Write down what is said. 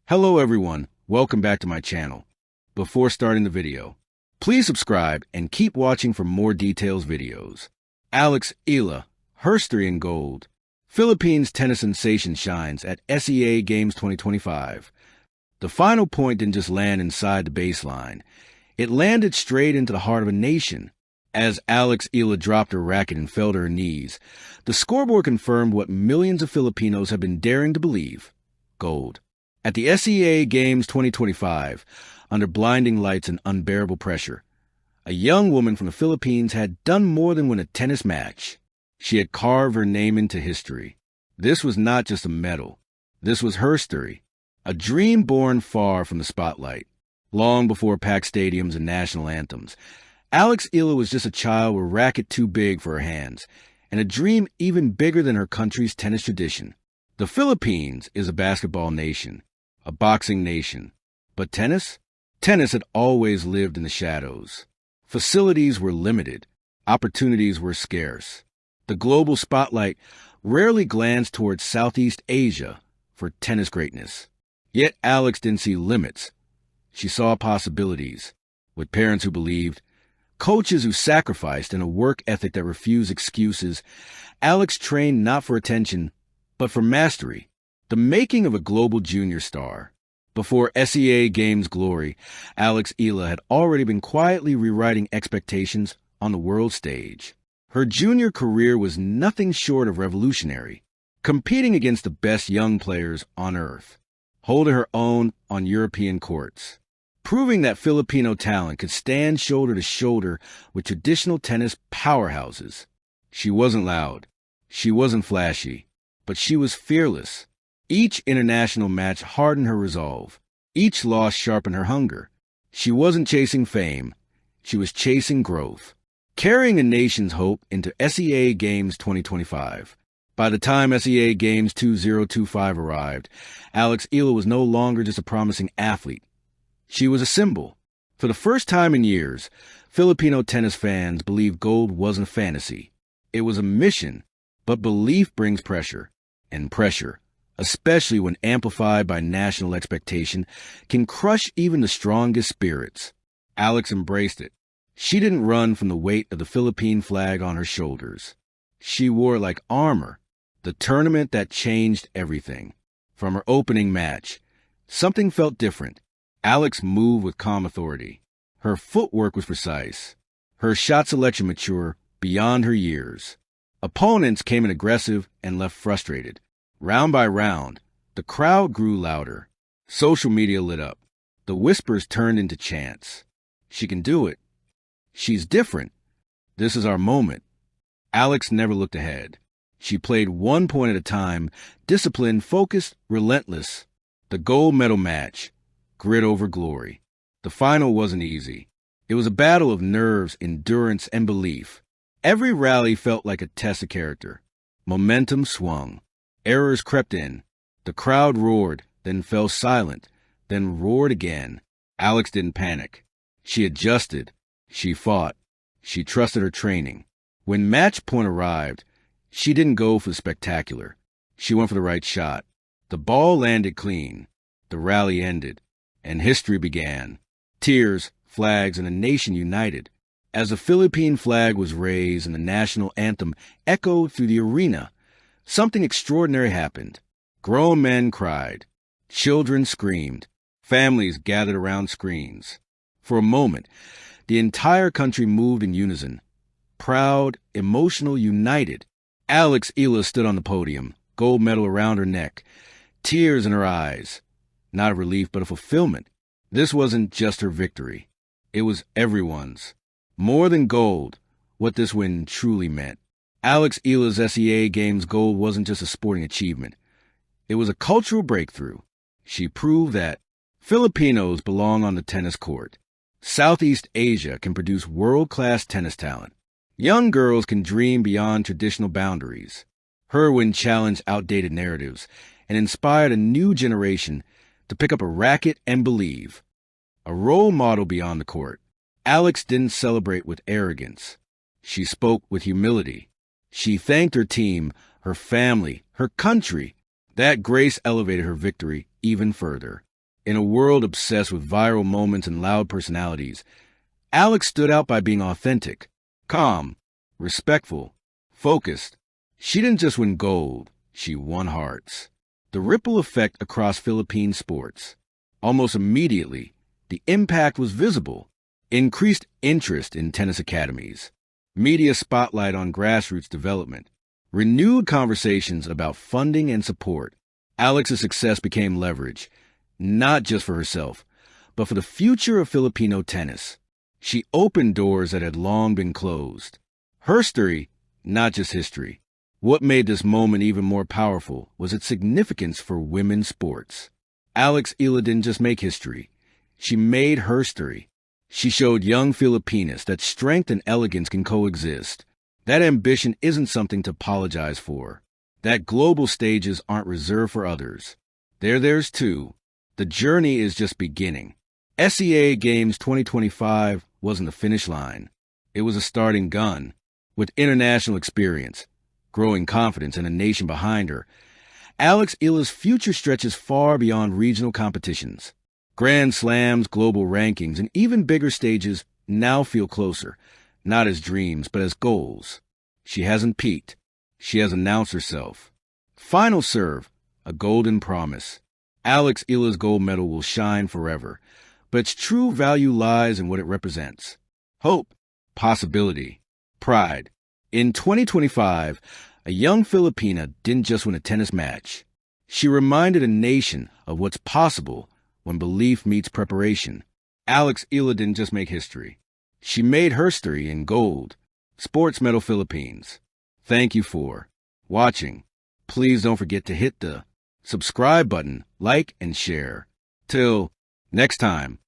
Hello everyone, welcome back to my channel. Before starting the video, please subscribe and keep watching for more details videos. Alex Eala, HERSTORY in gold. Philippines tennis sensation shines at SEA Games 2025. The final point didn't just land inside the baseline. It landed straight into the heart of a nation. As Alex Eala dropped her racket and fell to her knees, the scoreboard confirmed what millions of Filipinos have been daring to believe: gold. At the SEA Games 2025, under blinding lights and unbearable pressure, a young woman from the Philippines had done more than win a tennis match. She had carved her name into history. This was not just a medal. This was her story, a dream born far from the spotlight. Long before packed stadiums and national anthems, Alex Eala was just a child with a racket too big for her hands, and a dream even bigger than her country's tennis tradition. The Philippines is a basketball nation, a boxing nation, but tennis? Tennis had always lived in the shadows. Facilities were limited. Opportunities were scarce. The global spotlight rarely glanced towards Southeast Asia for tennis greatness. Yet Alex didn't see limits. She saw possibilities, with parents who believed, coaches who sacrificed, and a work ethic that refused excuses. Alex trained not for attention, but for mastery, the making of a global junior star. Before SEA Games glory, Alex Eala had already been quietly rewriting expectations on the world stage. Her junior career was nothing short of revolutionary, competing against the best young players on earth, holding her own on European courts, proving that Filipino talent could stand shoulder to shoulder with traditional tennis powerhouses. She wasn't loud. She wasn't flashy. But she was fearless. Each international match hardened her resolve. Each loss sharpened her hunger. She wasn't chasing fame. She was chasing growth, carrying a nation's hope into SEA Games 2025. By the time SEA Games 2025 arrived, Alex Eala was no longer just a promising athlete. She was a symbol. For the first time in years, Filipino tennis fans believed gold wasn't a fantasy. It was a mission, but belief brings pressure. And pressure, especially when amplified by national expectation, can crush even the strongest spirits. Alex embraced it. She didn't run from the weight of the Philippine flag on her shoulders. She wore it like armor, the tournament that changed everything. From her opening match, something felt different. Alex moved with calm authority. Her footwork was precise. Her shot selection mature beyond her years. Opponents came in aggressive and left frustrated. Round by round, the crowd grew louder. Social media lit up. The whispers turned into chants. She can do it. She's different. This is our moment. Alex never looked ahead. She played one point at a time, disciplined, focused, relentless. The gold medal match. Grit over glory. The final wasn't easy. It was a battle of nerves, endurance, and belief. Every rally felt like a test of character. Momentum swung. Errors crept in. The crowd roared, then fell silent, then roared again. Alex didn't panic. She adjusted. She fought. She trusted her training. When match point arrived, she didn't go for the spectacular. She went for the right shot. The ball landed clean. The rally ended. And history began. Tears, flags, and a nation united. As the Philippine flag was raised and the national anthem echoed through the arena, something extraordinary happened. Grown men cried. Children screamed. Families gathered around screens. For a moment, the entire country moved in unison. Proud, emotional, united. Alex Eala stood on the podium, gold medal around her neck, tears in her eyes. Not a relief, but a fulfillment. This wasn't just her victory. It was everyone's. More than gold, what this win truly meant. Alex Eala's SEA Games gold wasn't just a sporting achievement. It was a cultural breakthrough. She proved that Filipinos belong on the tennis court. Southeast Asia can produce world-class tennis talent. Young girls can dream beyond traditional boundaries. Her win challenged outdated narratives and inspired a new generation to pick up a racket and believe. A role model beyond the court. Alex didn't celebrate with arrogance. She spoke with humility. She thanked her team, her family, her country. That grace elevated her victory even further. In a world obsessed with viral moments and loud personalities, Alex stood out by being authentic, calm, respectful, focused. She didn't just win gold, she won hearts. The ripple effect across Philippine sports. Almost immediately, the impact was visible. Increased interest in tennis academies, media spotlight on grassroots development, renewed conversations about funding and support. Alex's success became leverage, not just for herself, but for the future of Filipino tennis. She opened doors that had long been closed. Herstory, not just history. What made this moment even more powerful was its significance for women's sports. Alex Eala didn't just make history. She made herstory. She showed young Filipinas that strength and elegance can coexist. That ambition isn't something to apologize for. That global stages aren't reserved for others. They're theirs too. The journey is just beginning. SEA Games 2025 wasn't the finish line. It was a starting gun. With international experience, growing confidence, and a nation behind her, Alex Eala's future stretches far beyond regional competitions. Grand slams, global rankings, and even bigger stages now feel closer, not as dreams, but as goals. She hasn't peaked. She has announced herself. Final serve, a golden promise. Alex Eala's gold medal will shine forever, but its true value lies in what it represents. Hope, possibility, pride. In 2025, a young Filipina didn't just win a tennis match. She reminded a nation of what's possible when belief meets preparation. Alex Eala didn't just make history. She made herstory in gold. Sports Medal Philippines. Thank you for watching. Please don't forget to hit the subscribe button, like, and share. Till next time.